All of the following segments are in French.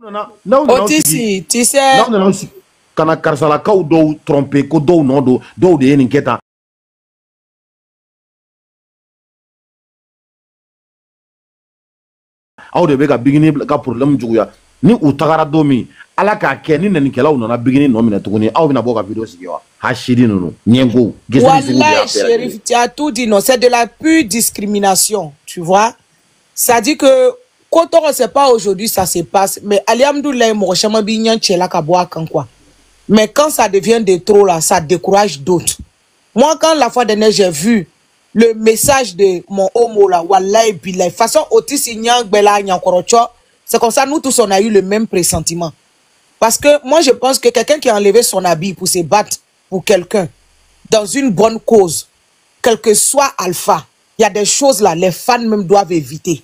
Otisi, tu sais. Kana karsala kaw dɔw tromper ko dɔw nɔ don dɔw de ye nin kɛ tan. Aw de bɛ ka Bigini ka problème juguya ni u tagara don min ala k'a kɛ ni nɛnikɛlaw nana Bigini nɔ minɛ tuguni aw bɛna bɔ ka vidéo sigi wa hachidi ninnu ɲɛngo. Wallahi Chérif, tu as tout dit, non, c'est de la pure discrimination, tu vois. Ça dit que quand on ne sait pas aujourd'hui ça se passe, mais alhamdoulilah mo chama bi nyan chela ka boa kan quoi. Mais quand ça devient de trop là, ça décourage d'autres. Moi quand la fois dernière j'ai vu le message de mon homo là, wallahi billahi, façon Otis Nyang Bella Nyankorocho, c'est comme ça nous tous on a eu le même pressentiment. Parce que moi je pense que quelqu'un qui a enlevé son habit pour se battre pour quelqu'un dans une bonne cause, quel que soit alpha, il y a des choses là les fans même doivent éviter.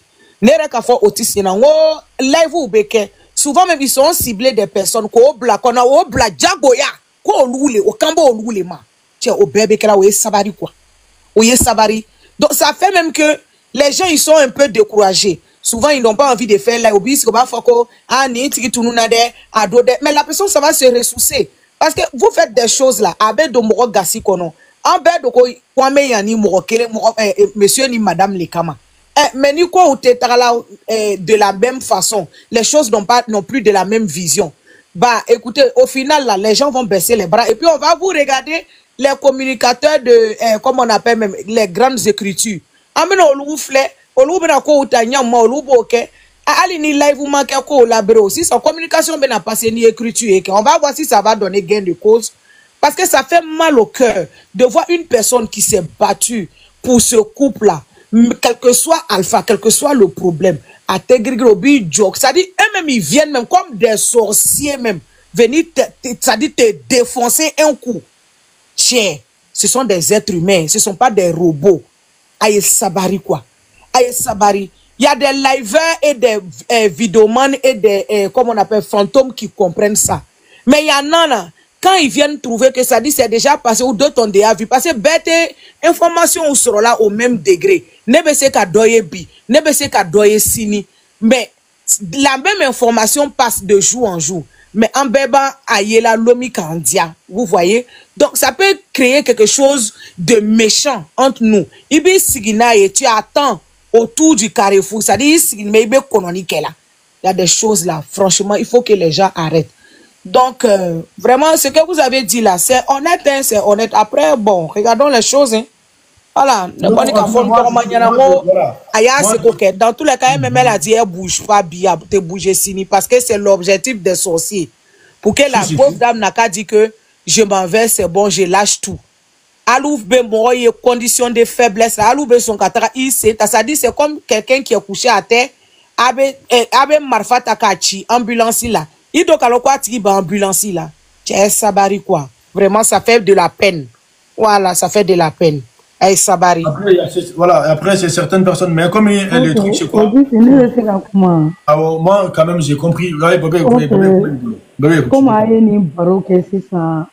Souvent même ils sont ciblés des personnes ko bla kona o bla jagoya ko loule o kambo o loule ma tiens au bébé kala o sabari quoi o sabari. Donc ça fait même que les gens ils sont un peu découragés. Souvent ils n'ont pas envie de faire là obis ko ba fako ani tiki tununa de adode, mais la personne ça va se ressourcer parce que vous faites des choses là avec de moro gasi kono en bed ko kwame yani moro kele monsieur ni madame Lekama. Mais ni quoi de la même façon, les choses n'ont plus de la même vision. Bah écoutez, au final là, les gens vont baisser les bras et puis on va vous regarder les communicateurs de comment on appelle même les grandes écritures. Amena oloufle, oloubena ko utanya ma olouboke, ali ni live ou manque ko labero aussi son communication ben a passé ni écriture et on va voir si ça va donner gain de cause parce que ça fait mal au cœur de voir une personne qui s'est battue pour ce couple là. Quel que soit alpha, quel que soit le problème, à Tegrigrobi joke, ça dit eux-mêmes ils viennent même comme des sorciers même venir ça dit te défoncer un coup. Tiens, ce sont des êtres humains, ce sont pas des robots. Aïe sabari quoi. Aïe sabari. Il y a des liveurs et des vidéomans et des comment on appelle fantômes qui comprennent ça. Mais il y en a là. Quand ils viennent trouver que ça dit c'est déjà passé ou d'autres ont déjà vu, parce que bête information seront là au même degré. Ne bese ka doye bi, ne bese ka doye sini. Mais la même information passe de jour en jour. Mais en beba ayela lomi kandia, vous voyez. Donc ça peut créer quelque chose de méchant entre nous. Ibi sigina et tu attends autour du carrefour, ça dit mais ibe kononike là. Il y a des choses là, franchement, il faut que les gens arrêtent. Donc, vraiment, ce que vous avez dit là, c'est honnête, hein, c'est honnête. Après, bon, regardons les choses. Hein. Voilà. Dans tous les cas, même elle a dit, elle bouge pas bien, te bouger sini, parce que c'est l'objectif des sorciers. Pour que la pauvre dame n'a qu'à dire que je m'en vais, c'est bon, je lâche tout. Alouf ben bon, il y a condition de faiblesse. Alouf ben son katara, ça dit, c'est comme quelqu'un qui est couché à terre, avec marfa takachi, ambulance là. Il doit alors quoi tu ambulance là. Tiens sabari quoi. Vraiment ça fait de la peine. Voilà, ça fait de la peine. Hey, sabari. Après, voilà, après c'est certaines personnes, mais comme le truc c'est quoi? Alors moi quand même j'ai compris. Comment aller baro que c'est ça.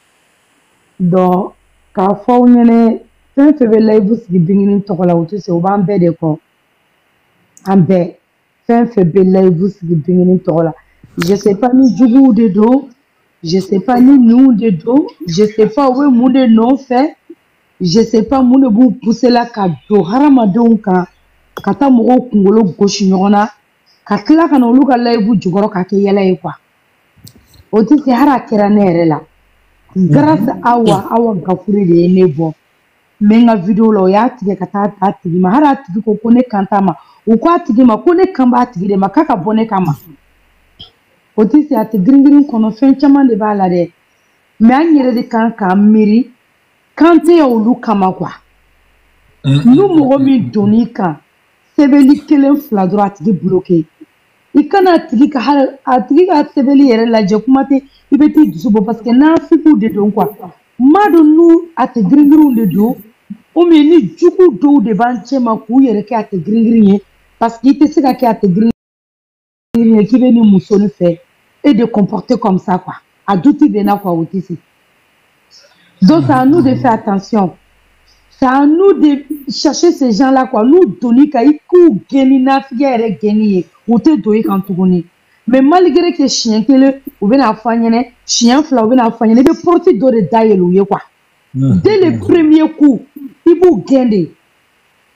Donc quand faut une fait live si bingini to la auto c'est au bambé de quoi. Ambe fait live si bingini to la. Je sais pas ni Djougou de dos, je sais pas ni nous de dos, je sais pas où mon de non fait, je sais pas mon de vous pousser la cadeau, haramadon ka, kata moro kungolo gauche nyona, kakla kana oluka live jugoro kake yala ekwa. Oti se hara keranere la. Grâce awa gafuri de nebo. Menga video lo ya tige kata atigi mahara atigi ko kone kantama, uko atigi ma kone kamba atigi de makaka bone kama. Oti c'est à te gringring qu'on fait chaman de balade. Mais à n'y de quand miri, quand t'es au loup kama quoi. Nous mourons donika, c'est veli kelen fla droite de bloqué. Il can atlika sebeli et la jacumate, il peut être subo parce que n'a fipou de don quoi. Mado nous à te gringring de dos, ou mais ni juku do de banchema couille et à te gringring, parce qu'il était ce qu'à te gringring qui venait mousson fait. Et de comporter comme ça quoi. À douter de n'a quoi aussi. Donc c'est à nous de faire attention. C'est à nous de chercher ces gens là quoi. Nous donner kai ku geni na fiere geni ou te doyer quand tu connais. mais malgré que chien kele ou bien afanyene chien fla ou bien afanyene be porte do de dayelu quoi dès le premier coup ibu gende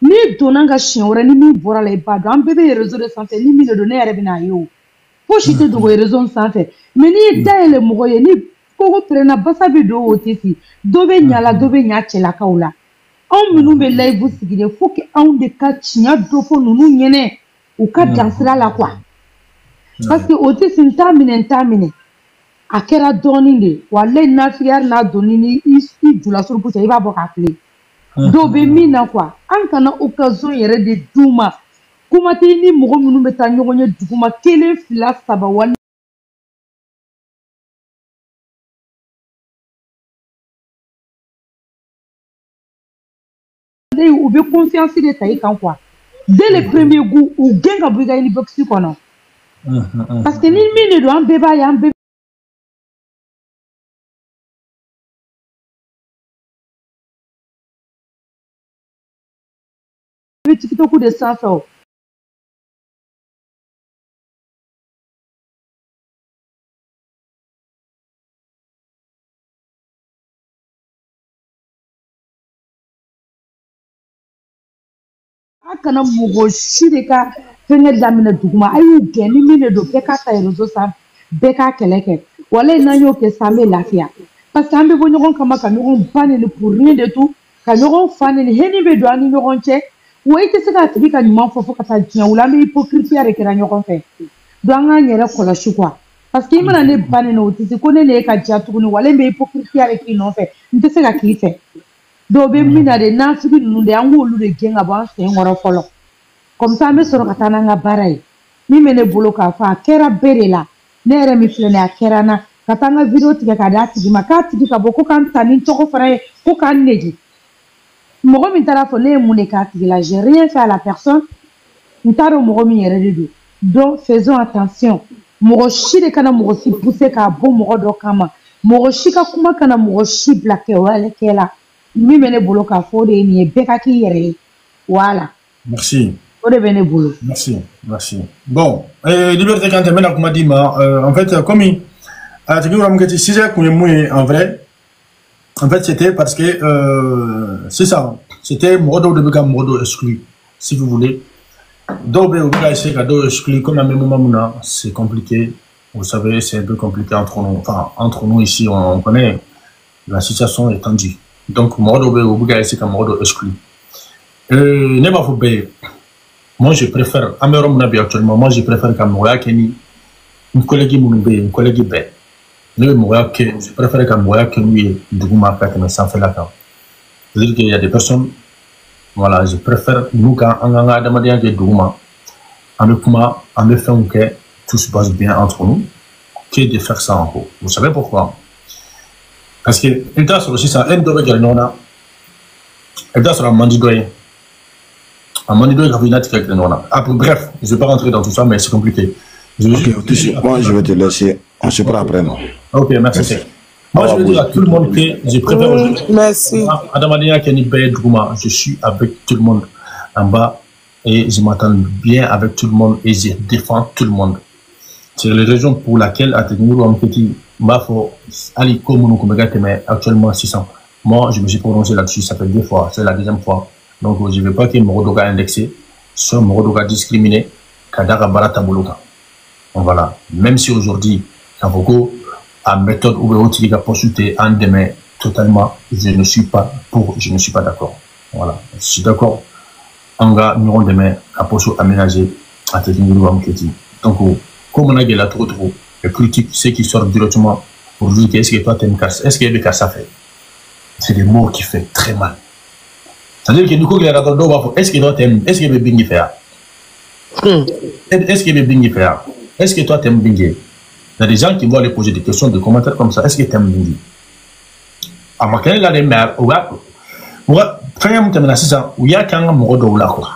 ni donanga chien ora ni mi bora la ibado am bebe réseau de santé ni mi le donner rebina yo fo chite do réseau de santé mais ni dayele mogoye ni koko prena basa be do otisi do be nyala do be nya chela kaula on minu be live sigide faut que on de ka chien do fo nunu nyene ou ka dansira la quoi parce que otisi ntamine akera doni de wale na fiar na doni ni i dula sur pucha iba boka kle do be mina quoi an kana occasion yere de duma kuma te ni mogo minu be ta nyogonye duguma kele fila saba wale ou be confiance de taï kan quoi dès le premier goût ou genga buga ni boxi kono parce que ni mine do an beba ya an beba TikTok de sans faire akana mugo shirika fenga damina duguma ayu geni mine do beka ta rezo sa beka keleke wala na yo ke sambe lafia parce que ambe bo nyogon kama ka nyogon bane ni pour rien de tout ka nyogon fane ni heni be do ani nyogon che wo ite se ka tibi ka nyuma fofo ka ta dien wala me hypocrisie avec la nyogon fe do anga nyere kola shikwa parce que imana ne bane no tisi ko ne ka jatu ni wala me hypocrisie avec ino fe nte se ka ki fe do be mina de na fibi nu de angolu de genga ba se ngoro folo comme ça me soro katana nga barai mi mene bolo ka fa kera berela nere mi flene akera na katanga video tiga kada tigi makati tiga boko kan tani toko faraye ko kan neji mogo mi tara fo ne mune ka tigi la j'ai rien fait à la personne ntaro mogo mi yere de donc faisons attention mogo shi de kana mogo si pousser ka bo mogo do kama mogo shi ka kuma kana mogo shi blaque wala kela mi mene bolo ka fo de ni beka ki yere voilà merci. Merci. Bon, Liberté quand tu m'as dit, en fait, comme en vrai, en fait, c'était parce que c'est ça, c'était modo de Bega modo exclu, si vous voulez. Donc, exclu, comme à même moment, c'est compliqué. Vous savez, c'est un peu compliqué entre nous. Enfin, entre nous ici, on connaît la situation est tendue. Donc, modo de Bega, c'est comme modo exclu. N'est pas vous moi, je préfère, actuellement, moi, je préfère qu'un Moya Kenny, une collègue Mounbe, une collègue B. Je préfère qu'un Moya Kenny, Dougouma, mais sans faire la carte. C'est-à-dire qu'il y a des personnes, voilà, je préfère, nous, quand on a demandé à Dougouma, en me faisant que tout se passe bien entre nous, que de faire ça en haut. Vous savez pourquoi? Parce que, il y a aussi ça, un dobe qui est non, il y a un mandidoyen. Bref, je ne vais pas rentrer dans tout ça, mais c'est compliqué. Moi, je vais te laisser. On se prend après, non? Ok, merci. Moi, je veux dire à tout le monde que je préfère. Merci. Je suis avec tout le monde en bas et je m'entends bien avec tout le monde et je défends tout le monde. C'est la raison pour laquelle, à actuellement 600. Moi, je me suis prononcé là-dessus, ça fait 2 fois, c'est la 2e fois. Donc, je ne veux pas que Morodoga indexé, soit Morodoga discriminé, Kadara Barata Boloka. Donc voilà. Même si aujourd'hui, Kavoko, à méthode ou autre, il a consulté en demain, totalement, je ne suis pas pour, je ne suis pas d'accord. Voilà. Je suis d'accord. En gars, nous avons demain, à poso aménagé, à Tétingoulou Amketi. Donc, comme on a dit là, trop, les critiques, ceux qui sortent directement pour dire qu'est-ce que toi t'aimes Kassa, est-ce qu'il y a des Kassa fait? C'est des mots qui font très mal. C'est-à-dire que nous, est-ce que toi t'aimes, est-ce que le bingi fait? Est-ce que le bingi fait? Est-ce que toi t'aimes bingi? Il y a des gens qui vont aller poser des questions, des commentaires comme ça. Est-ce que t'aimes bingi? À ma canne, là, les mères, ou là, quand il y a un terme ça, où il y a qu'un mot là, quoi.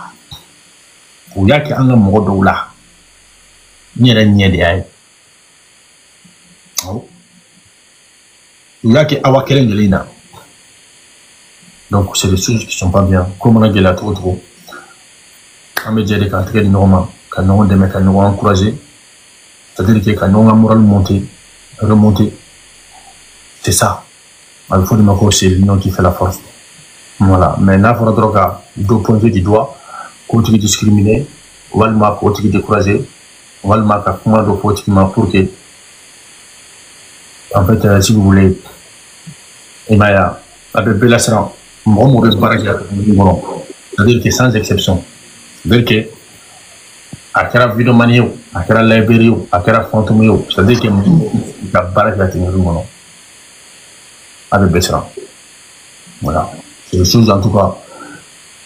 Où il y a qu'un mot là. N'y a rien de où il y a qu'un wakelen de l'ina. Donc, c'est des choses qui ne sont pas bien. Comme on a dit là, trop. On me dit des cas très normaux, quand on a encouragé. C'est-à-dire que quand on a moral remonter, c'est ça. Il faut dire que c'est l'union qui fait la force. Voilà. Mais là, il faudra deux pointer du doigt, continuer de discriminer, on va le continuer de décourager, on va le marquer pour que, en fait, si vous voulez, et Maya, avec Belasran, c'est-à-dire que sans exception, c'est-à-dire que, à la vidéo manio, à la librairie, à la fantôme, c'est-à-dire que la barrage a tenu le monde avec Belasran. Voilà. C'est des choses, en tout cas,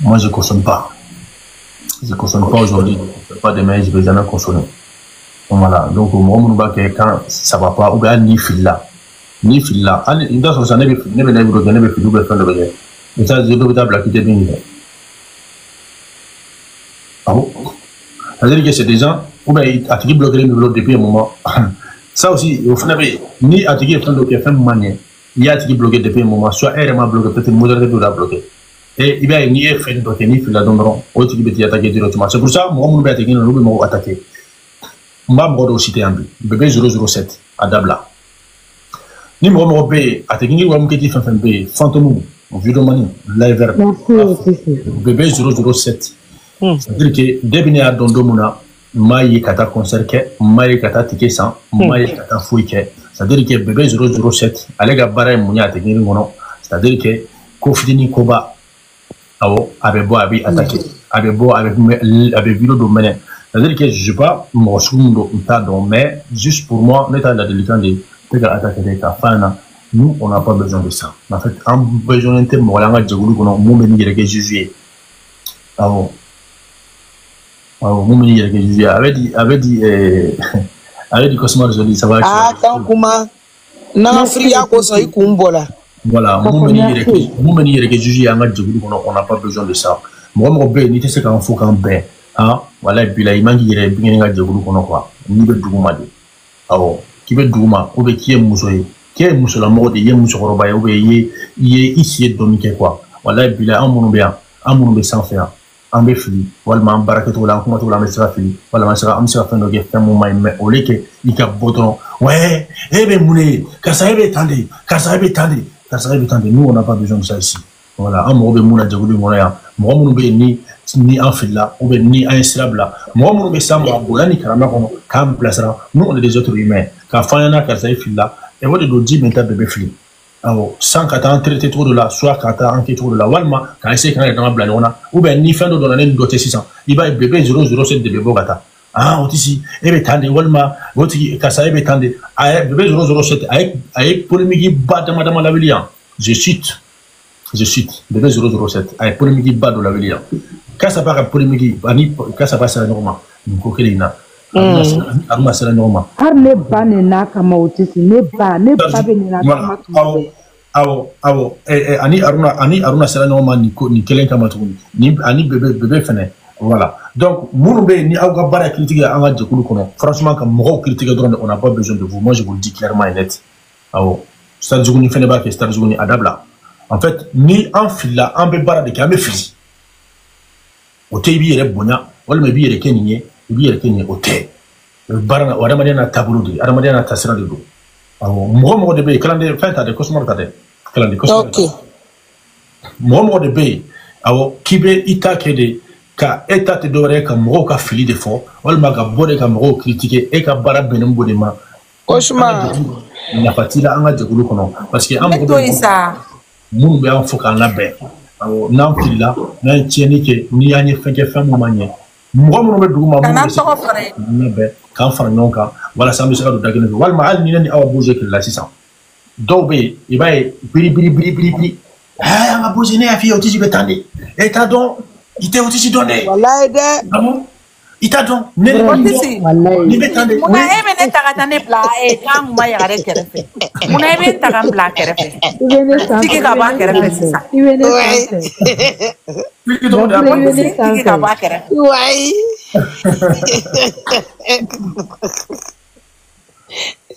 moi je ne consomme pas. Je ne consomme pas aujourd'hui, je ne consomme pas demain, je ne vais jamais consommer. Voilà. Donc, moi, quand ça ne va pas, ou bien ni fil là. Ni fil là. Dans ce sens, ne vais mais ça, je dois blaguer bien. Ah bon? C'est-à-dire que c'est des gens, ou bien, à qui bloquer les nouveaux depuis un moment. Ça aussi, au final, ni à qui fait manière. Il y a qui bloqué depuis un moment, soit RMA bloqué, peut-être modéré de la bloquer. Et il y a ni fait bloqué, ni fil là, donc, autre qui peut attaquer directement. C'est pour ça, moi, je vais attaquer, nous vais attaquer. Moi, je vais citer un but. Bébé 007, à Dabla. Ni moi, je vais attaquer, ni moi, je vais faire un B, Fantôme. Vidéomanie, live bébé 007. C'est-à-dire que début à Dondomuna, maïe kata concert, maïe kata ticket sans, maïe kata fouille. C'est-à-dire que bébé 007, allez à barre mounia à tenir mon nom. C'est-à-dire que Kofidini Koba, avec beau avec attaqué, avec beau avec vidéo domaine. C'est-à-dire que je ne sais pas, mon second mais juste pour moi, on est à la délicatesse de attaquer des fans. Nous, on n'a pas besoin de ça. En fait, en besoin de temps, on a dit que nous avons jugé. Alors, nous avait dit, Cosmo, ça va. Ah, tant comment? Non, Fria, Kosoï Kumbola. Voilà, nous avons jugé, on n'a pas besoin de ça. Moi, mon bé, ni c'est qu'un fou qu'un bé. Voilà, et puis là, il manque de bien à Djoulou, quoi. Ni de Douma. Alors, qui veut Douma, ou qui est Moussoï. Qui est Moussolamode, il y a Moussoroba, ou il est ici dominique quoi. Voilà, et puis là, un monde sans faire, un bé fili, voilà, un baraketo là, comment tout la messe fili, voilà, un sera fin de guerre, un moment, mais au lait que il y a bouton, ouais, eh ben, moulé, car ça est tendé, nous, on n'a pas besoin de ça ici. Voilà, un mot de moula de goulou moya, moi, mon bé ni un fil là, ou bien ni un syllabe là, moi, mon bé sans moi, boulani, caramaron, cam placera, nous, on est des autres humains, car fayana, car ça est fil là. Et vous devez dire maintenant bébé fli. Alors, sans qu'à traiter trop de là, soit qu'à enquêter trop de là, walma, quand essaie quand il est dans la blanona, ou bien ni fin de donner une doté 600. Il va bébé 007 de bébé gata. Ah, aussi, et bien tandis, walma, votre kassa et bien tandis, bébé 007, avec polémique bas de madame la Villian. Je cite, bébé 007, avec polémique bas de la Villian. Quand ça part à polémique, quand ça passe à la norme, une coquelina. Arma sera normal. Arne ba ne na kama otisi ne ba be ne na kama tu. Awo ani Aruna sera normal ni kelen kama tu ni ani bébé fene. Voilà. Donc munu be ni awga bara critique anga jekulu kono. Franchement comme mo critique drone on n'a pas besoin de vous. Moi je vous le dis clairement et net. Awo. Stade Zuguni fene ba ke Stade Zuguni adabla. En fait ni en fila en be bara de kame fili. O tebi yere bonya wala me bi yere keninye bi yere kenye ote barana wala mariana tabuludi ara mariana tasira de do awo mo de be kalande fenta de cosmo tade kalande cosmo OK mo de be awo kibe ita kede ka eta te dore ka mo ka fili de fo wala maga bode ka mo critiquer e ka bara benem bode ma Oshma na fatila anga de gulu kono parce que am to isa mun be an fo kan labe awo nan fila nan tieni ke ni anye fenke famo manye mɔgɔ minnu bɛ dugu ma k'an fara ɲɔgɔn kan walasa an bɛ se ka don da kelen fɛ walima hali ni ne ni aw boze kile la sisan dɔw bɛ yen i b'a ye biri an ka boze ne y'a f'i ye o tisi bɛ tan de e t'a dɔn i tɛ o tisi dɔn dɛ wallahi dɛ i t'a dɔn ne ni bɛ tan de munna e bɛ ne ta ka taa ne bila kan kuma yagare kɛrɛfɛ munna e bɛ ta ka n bila kɛrɛfɛ tigi ka bɔ a kɛrɛfɛ sisan I bɛ ne sanfɛ tigi ka bɔ a kɛrɛfɛ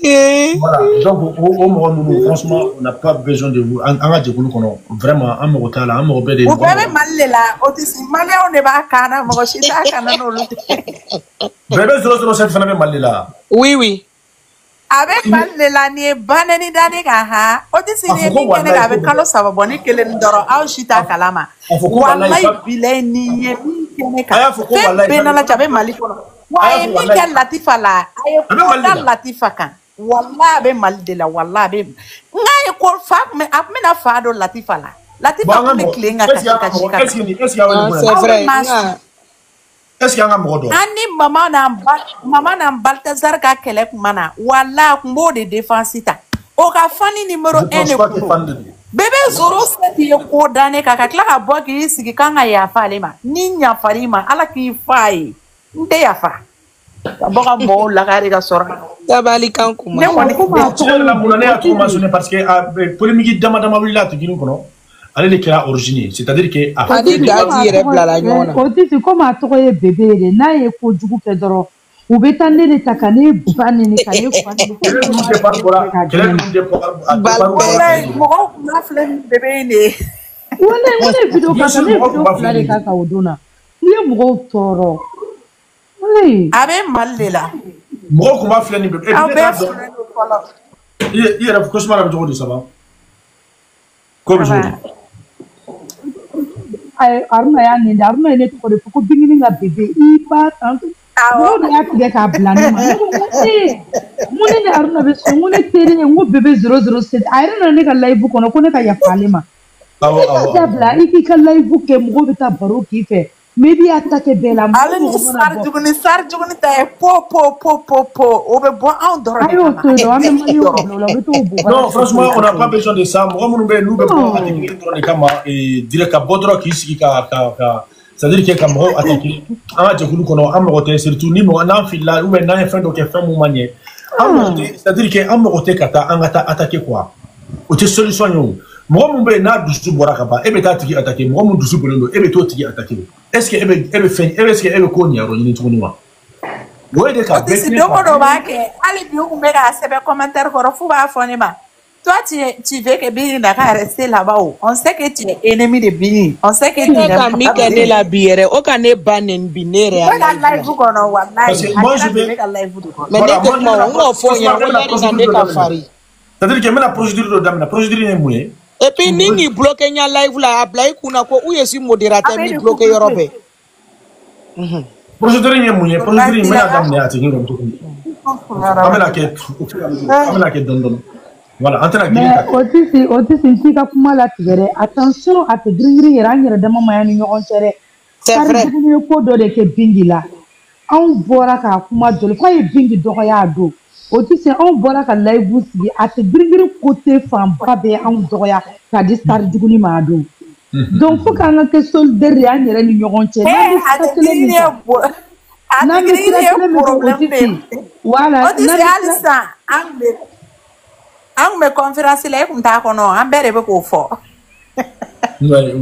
Voilà, donc au moment franchement, on n'a pas besoin de vous. En vraiment, en Morotala, en Morobé. Vous pouvez m'aller là, Otis, Malé, on est pas cana, Mochita, Canano. Bébé 007 Faname Malila. Oui, oui. Avec Malila, ni Banani Daniga, Otis, ni avec Carlos Savaboni, Kelendoro, Aushita Kalama. Wallahi, Bileni, Benala Chabe Malikono. Why, Mikel Latifala, I am Latifaka. Wallah be mal de la wallah be ngai ko fa me apmena fa do latifa la me klinga ka est-ce qu'il y a un mot ani mama na Baltazar ka kele kumana wallah kumbo de défensita o ka fani numéro 1 bébé zoro seti ko dane ka kla ka boki sigi kanga ya falema ninya farima ala ki fai nte ya fa boka mo la ka rega sora tabali kan kuma parce que polémique dama willa to ginu kono ale le kira origine c'est-à-dire que adi gaji rebla la nyona otisi koma to ye bébé na ye ko jugu ke doro ubetande le takane bani ni kane bébé ne wala video ka ne video flare ka ka odona ye mugo toro abe malela moko kuma flani bébé il era cauchemar avec Jodi ça va comme Jodi ay arma ya ni arma ne to ko bingini nga bébé ipa tanto no ya tige ka blani ma mune ne arma be so mune tere ngo bébé 007 ayra ne ka live ko no ko ne ka ya falema awa bla iki ka live ke mo be ta baro ki fe maybe attaque bela ale ni sar juguni ta po o be bon en doro non franchement on n'a pas besoin de ça moi nous be bon attaquer dans les camas et dire ka bodro ki siki ka c'est-à-dire que comme attaquer en jekulu kono am roté surtout ni mo na fila ou na fin donc fin mo manier c'est-à-dire que am roté kata en attaquer quoi o te solution yo moi mon be na dusu bora kaba ebe ta tiki attaquer moi mon dusu bolendo ebe to tiki attaquer est-ce que ebe fin est-ce que ebe ko nyaro ni tuni wa ouais de ka be si do ko do ba ke ali bi o mega sebe commentaire ko fu ba foni ma toi tu veux que Bini n'a qu'à rester là-bas. On sait que tu es ennemi de Bini. On sait que tu es ennemi de la bière. On connaît Banen Binere. Moi je vais. Mais on faut y aller. C'est-à-dire que la procédure de dame, la procédure est mouillée. Et puis, ni bloqué ni live là, appelé kuna ko ou est-ce modérateur ni bloqué Europe. Procédure est mouillée, procédure est la dame à tenir comme tout. Amela que don. Voilà, entre la mais aussi si ka kuma la tigere attention à te gringri rangere de mama ya ni ñogon cere. C'est vrai. Ni ko do de ke bingi la. On bora ka kuma do ko ye bingi do ya do. Aussi on bora ka live sigi at gringri côté fam babe on doya ka di star duguni ma do. Donc faut qu'on que sol derrière ni ni ñogon cere. Voilà. Ang me conférence là comme ta kono am bere be ko fo ouais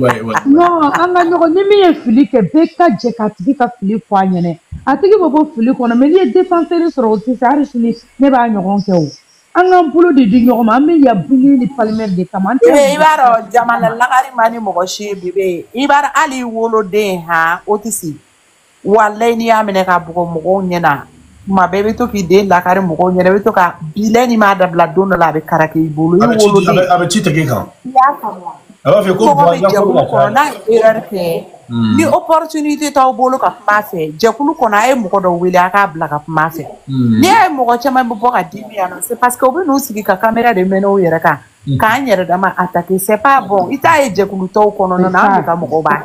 non anga no ni mi fili ke beka je ka tigi ka fili ko anyene atigi bobo fili kono me li défenseur sur aussi ça risini ne ba nyogon ke o anga bulo de di nyogon ma me ya buni ni palmer de kamante e ibaro jamala lagari mani mo ko shi bibe ibara ali wolo de ha otisi wallahi ni amene ka bugo mo nyena ma bébé to ki de la kare mo ko nyere to ka bileni ma da bla don la be karake ibulu wolo de avec ti tege kan ya kama alors fait ko ko na erreur ke ni opportunité taw bolo ka ma fe je kulu ko na e mo ko do wele aka bla ka ma fe ni e mo ko chama bo ka dimi ana c'est parce que obi no sigi ka caméra de meno yere ka ka nyere da ma attaquer c'est pas bon ita e je kulu taw ko no na ka mo ko ba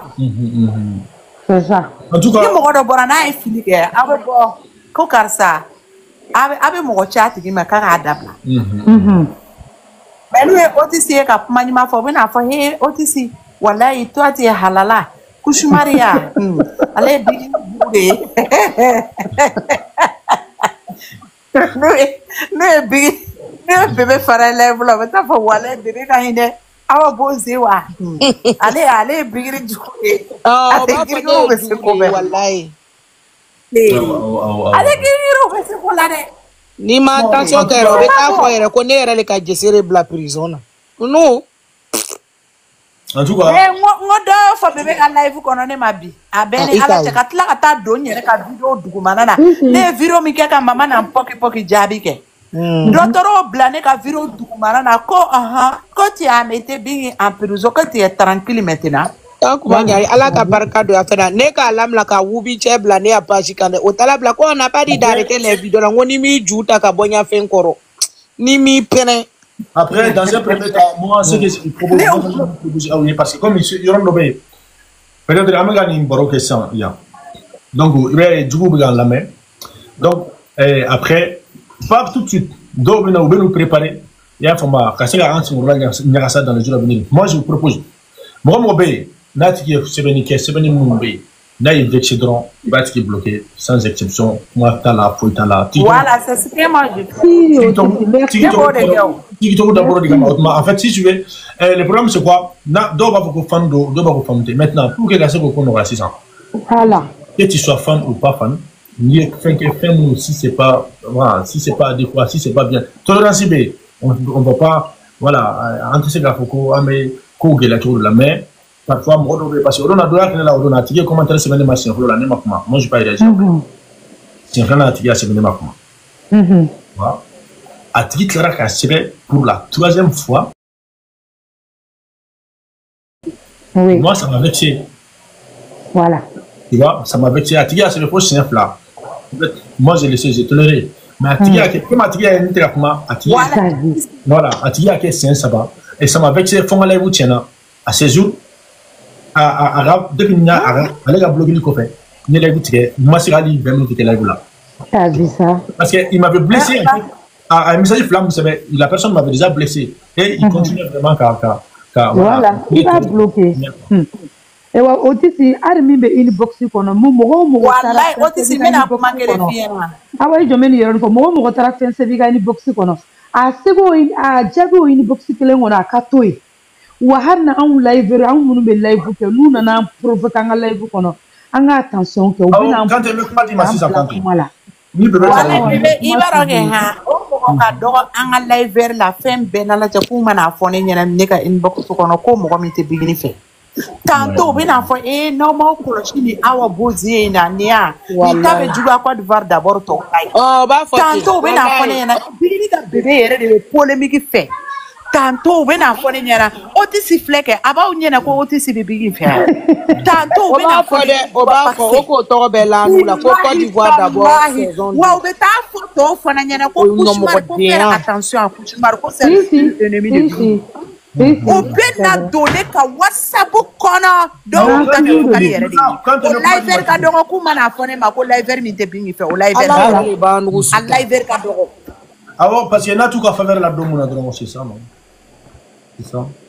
c'est ça en tout cas ni mo ko do bora na e fili ke abe bo ko karsa abe mo chat gi ma ka adabla mais lui otisi ka mani ma fo bena fo he otisi wallahi to ati halala kushmaria ale bi bude no bebe fara level ba ta fo wala de ka hinde awa bozi wa ale bigiri juke ba fa wallahi ale kiri ro be se ko la de Ni ma attention kɛra o bɛ taa fɔ yɛrɛ ko ne yɛrɛ le ka Jesere bila prison na. Non. En tout cas. Ngo dɔ fɔ bébé ka live kɔnɔ ne ma bi. A bɛɛ ni ala cɛ ka tila ka taa don n yɛrɛ ka video dugumana na. Ne ye video min kɛ ka mama na poki jaabi kɛ. Dɔtɔrɔw bila ne ka video dugumana na ko ko tu as été bien en prison que tu es tranquille maintenant. Kuma ɲari ala ka barika don a fɛnɛ ne k'a lamila ka wubi cɛ bila ne ya page kan dɛ o tala bila ko on n'a pas dit d'arrêter les vidéos la ngo ni mi ju ta ka bɔ ɲafɛn kɔrɔ ni mi pɛnɛ. Après, dans un premier temps, moi, ce que je propose, parce que comme il y a un peut-être que une bonne question, donc il y a du coup dans la main. Donc après, pas tout de suite. Donc nous préparer. Il y a un format. Quand c'est un ça dans les jours à venir. Moi, je vous propose. Moi, mon bé, n'attiqué, c'est venu mon bé. Là, il vexé drôle, il va être bloqué, sans exception. Moi, t'as la faute, t'as la. Voilà, c'est ce que moi je En fait, si tu veux, le problème c'est quoi? Maintenant, pour que la sécurité qu'on aura 6 ans. Voilà. Que tu sois fan ou pas fan, si c'est pas, voilà, si c'est pas adéquat, si c'est pas bien. Tolérance B, on va pas, voilà, entre ces gars, mais qu'on la tour de la mer. Parfois, parce qu'on a droit à on a tiré commentaire c'est même si on l'a même moi je pas réagir. C'est rien à tirer c'est même moi. Voilà. À tirer Clara Cassere pour la 3e fois. Oui. Moi ça m'a vexé. Voilà. Tu vois, ça m'a vexé. À tirer c'est le faux c'est là. Moi j'ai laissé, j'ai toléré. Mais à tirer comme à tirer une traitement à tirer. Voilà, à tirer c'est un sabbat et ça m'a vexé fond à la vous tiens à ces jours. Depuis que elle a bloqué le copain, il a écouté, moi c'est Ali, ben nous là. T'as vu ça? Parce qu'il m'avait blessé. À un message flamme, vous savez, la personne m'avait déjà blessé et il continue vraiment voilà, il va bloquer. Et ouais, aussi, Armin be inbox kono, mo wallahi aussi mena ko mangere fiema. Ah ouais, je me l'ai ko mo tara fense biga inbox kono. A sebo a jago inbox kelen ona katoi. Wa harna an live an munu be live ke nous na provoquer an live kono an attention ke o bina quand le pas dit massi ça quand voilà ni bebe ibaro ke ha o ka do an live la femme bena la te kuma na fone nyana ne ka inbox kono ko mo mi te bigini fe tanto bina fo no mo ko chini awa bozi na nia ni tabe juga kwa d'Ivoire d'abord to ba fo tanto bina fone nyana bigini da bebe yere de polémique fe tanto bena fone nyana otisi fleke aba unyena ko otisi bibigi fe tanto bena fone o ba fo ko to be la nu la ko Côte d'Ivoire d'abord saison wa beta photo fona nyana ko Kouchoumar ko faire attention à Kouchoumar ko c'est l'ennemi de lui o bena donné ka WhatsApp kono donc ka yere de o live ka dongo kuma na fone ma ko live mi te bingi fe o live ka dongo alors parce que na tout ka faveur la domo na dongo c'est ça non.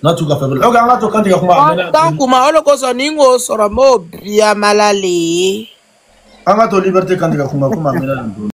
Na tu ka faveur. Ok, on a to kanti ka kuma. Tant kuma olo ko so ningo soro mo bia malale. Anga to liberté kanti ka kuma mena.